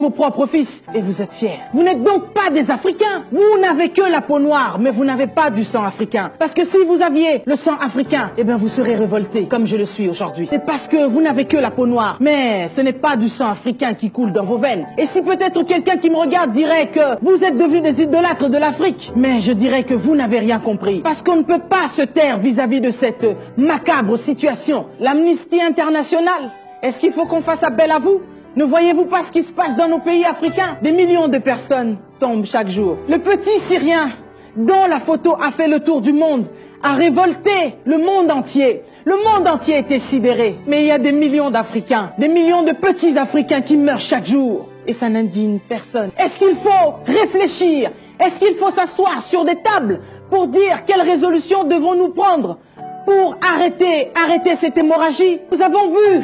vos propres fils et vous êtes fiers. Vous n'êtes donc pas des Africains. Vous n'avez que la peau noire, mais vous n'avez pas du sang africain. Parce que si vous aviez le sang africain, eh bien vous serez révoltés, comme je le suis aujourd'hui. C'est parce que vous n'avez que la peau noire, mais ce n'est pas du sang africain qui coule dans vos veines. Et si peut-être quelqu'un qui me regarde dirait que vous êtes devenus des idolâtres de l'Afrique, mais je dirais que vous n'avez rien compris. Parce qu'on ne peut pas se taire vis-à-vis de cette macabre situation. L'Amnesty internationale, est-ce qu'il faut qu'on fasse appel à vous ? Ne voyez-vous pas ce qui se passe dans nos pays africains? Des millions de personnes tombent chaque jour. Le petit Syrien, dont la photo a fait le tour du monde, a révolté le monde entier. Le monde entier était sidéré. Mais il y a des millions d'Africains, des millions de petits Africains qui meurent chaque jour. Et ça n'indigne personne. Est-ce qu'il faut réfléchir? Est-ce qu'il faut s'asseoir sur des tables pour dire quelle résolution devons-nous prendre pour arrêter cette hémorragie? Nous avons vu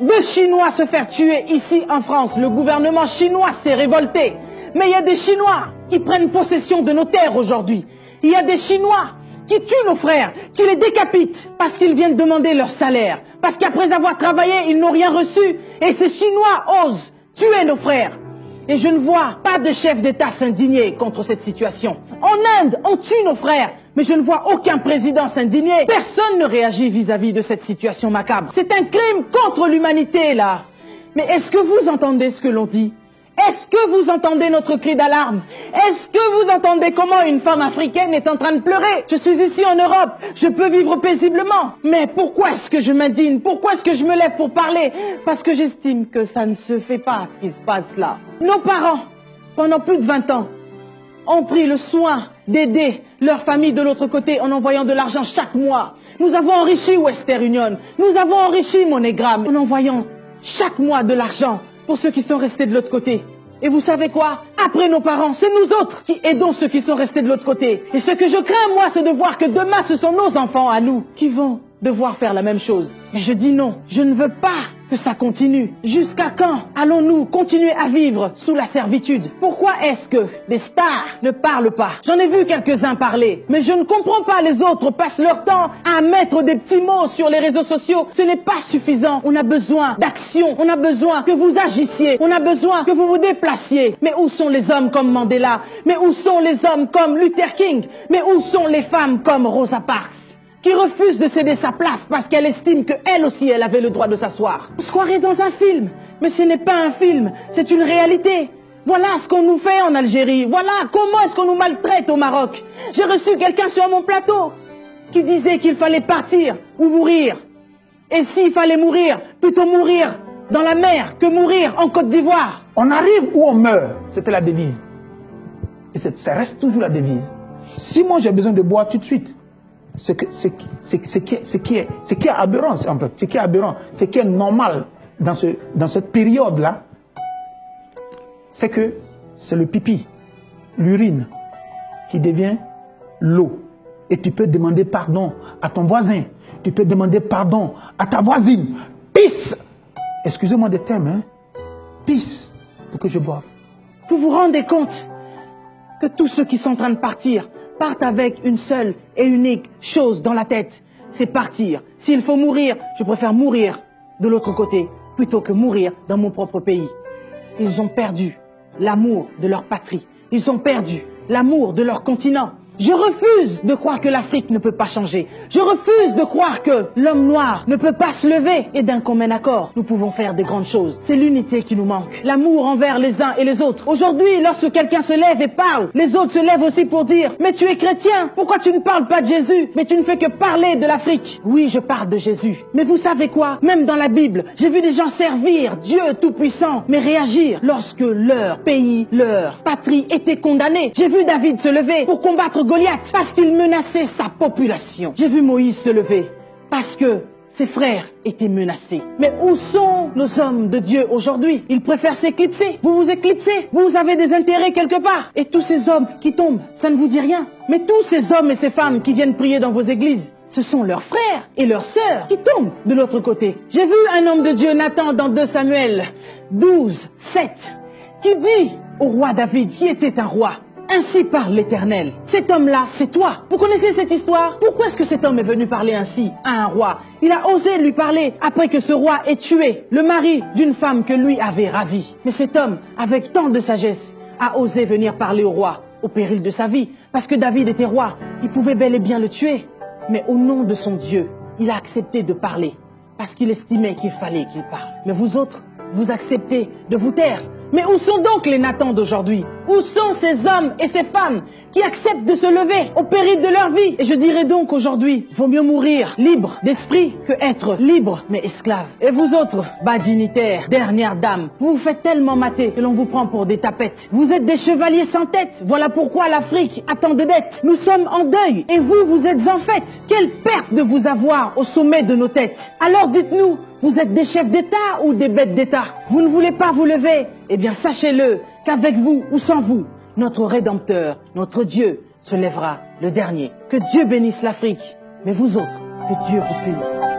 2 Chinois se faire tuer ici en France. Le gouvernement chinois s'est révolté. Mais il y a des Chinois qui prennent possession de nos terres aujourd'hui. Il y a des Chinois qui tuent nos frères, qui les décapitent parce qu'ils viennent demander leur salaire. Parce qu'après avoir travaillé, ils n'ont rien reçu. Et ces Chinois osent tuer nos frères. Et je ne vois pas de chef d'État s'indigner contre cette situation. En Inde, on tue nos frères. Mais je ne vois aucun président s'indigner. Personne ne réagit vis-à-vis de cette situation macabre. C'est un crime contre l'humanité, là. Mais est-ce que vous entendez ce que l'on dit? Est-ce que vous entendez notre cri d'alarme? Est-ce que vous entendez comment une femme africaine est en train de pleurer? Je suis ici en Europe, je peux vivre paisiblement. Mais pourquoi est-ce que je m'indigne? Pourquoi est-ce que je me lève pour parler? Parce que j'estime que ça ne se fait pas, ce qui se passe là. Nos parents, pendant plus de 20 ans, ont pris le soin d'aider leur famille de l'autre côté en envoyant de l'argent chaque mois. Nous avons enrichi Western Union, nous avons enrichi MoneyGram en envoyant chaque mois de l'argent pour ceux qui sont restés de l'autre côté. Et vous savez quoi? Après nos parents, c'est nous autres qui aidons ceux qui sont restés de l'autre côté. Et ce que je crains, moi, c'est de voir que demain, ce sont nos enfants à nous qui vont devoir faire la même chose. Mais je dis non, je ne veux pas que ça continue. Jusqu'à quand allons-nous continuer à vivre sous la servitude? Pourquoi est-ce que des stars ne parlent pas? J'en ai vu quelques-uns parler, mais je ne comprends pas. Les autres passent leur temps à mettre des petits mots sur les réseaux sociaux. Ce n'est pas suffisant. On a besoin d'action. On a besoin que vous agissiez. On a besoin que vous vous déplaciez. Mais où sont les hommes comme Mandela? Mais où sont les hommes comme Luther King? Mais où sont les femmes comme Rosa Parks, qui refuse de céder sa place parce qu'elle estime qu'elle aussi, elle avait le droit de s'asseoir? On se croirait dans un film, mais ce n'est pas un film, c'est une réalité. Voilà ce qu'on nous fait en Algérie, voilà comment est-ce qu'on nous maltraite au Maroc. J'ai reçu quelqu'un sur mon plateau qui disait qu'il fallait partir ou mourir. Et s'il fallait mourir, plutôt mourir dans la mer que mourir en Côte d'Ivoire. On arrive ou on meurt, c'était la devise. Et ça reste toujours la devise. Si moi j'ai besoin de boire tout de suite, ce qui est aberrant, en fait, ce qui est aberrant, ce qui est normal dans cette période-là, c'est que c'est le pipi, l'urine, qui devient l'eau. Et tu peux demander pardon à ton voisin, tu peux demander pardon à ta voisine. Pisse, excusez-moi des termes, hein, pisse, pour que je boive. Vous vous rendez compte que tous ceux qui sont en train de partent avec une seule et unique chose dans la tête, c'est partir. S'il faut mourir, je préfère mourir de l'autre côté plutôt que mourir dans mon propre pays. Ils ont perdu l'amour de leur patrie. Ils ont perdu l'amour de leur continent. Je refuse de croire que l'Afrique ne peut pas changer. Je refuse de croire que l'homme noir ne peut pas se lever. Et d'un commun accord, nous pouvons faire des grandes choses. C'est l'unité qui nous manque. L'amour envers les uns et les autres. Aujourd'hui, lorsque quelqu'un se lève et parle, les autres se lèvent aussi pour dire « Mais tu es chrétien, pourquoi tu ne parles pas de Jésus? Mais tu ne fais que parler de l'Afrique. » Oui, je parle de Jésus. Mais vous savez quoi? Même dans la Bible, j'ai vu des gens servir Dieu Tout-Puissant, mais réagir lorsque leur pays, leur patrie était condamnée. J'ai vu David se lever pour combattre Goliath parce qu'il menaçait sa population. J'ai vu Moïse se lever parce que ses frères étaient menacés. Mais où sont nos hommes de Dieu aujourd'hui? Ils préfèrent s'éclipser. Vous vous éclipsez. Vous avez des intérêts quelque part. Et tous ces hommes qui tombent, ça ne vous dit rien. Mais tous ces hommes et ces femmes qui viennent prier dans vos églises, ce sont leurs frères et leurs sœurs qui tombent de l'autre côté. J'ai vu un homme de Dieu, Nathan, dans 2 Samuel 12, 7, qui dit au roi David, qui était un roi Ainsi parle l'Éternel. Cet homme-là, c'est toi. Vous connaissez cette histoire? Pourquoi est-ce que cet homme est venu parler ainsi à un roi? Il a osé lui parler après que ce roi ait tué le mari d'une femme que lui avait ravie. Mais cet homme, avec tant de sagesse, a osé venir parler au roi, au péril de sa vie, parce que David était roi. Il pouvait bel et bien le tuer. Mais au nom de son Dieu, il a accepté de parler, parce qu'il estimait qu'il fallait qu'il parle. Mais vous autres, vous acceptez de vous taire. Mais où sont donc les Nathans d'aujourd'hui? Où sont ces hommes et ces femmes qui acceptent de se lever au péril de leur vie? Et je dirais donc aujourd'hui, vaut mieux mourir libre d'esprit que être libre mais esclave. Et vous autres, bas dignitaires, dernières dames, vous vous faites tellement mater que l'on vous prend pour des tapettes. Vous êtes des chevaliers sans tête. Voilà pourquoi l'Afrique a tant de dettes. Nous sommes en deuil et vous, vous êtes en fête. Quelle perte de vous avoir au sommet de nos têtes. Alors dites-nous, vous êtes des chefs d'État ou des bêtes d'État? Vous ne voulez pas vous lever? Eh bien, sachez-le qu'avec vous ou sans vous, notre Rédempteur, notre Dieu, se lèvera le dernier. Que Dieu bénisse l'Afrique, mais vous autres, que Dieu vous punisse.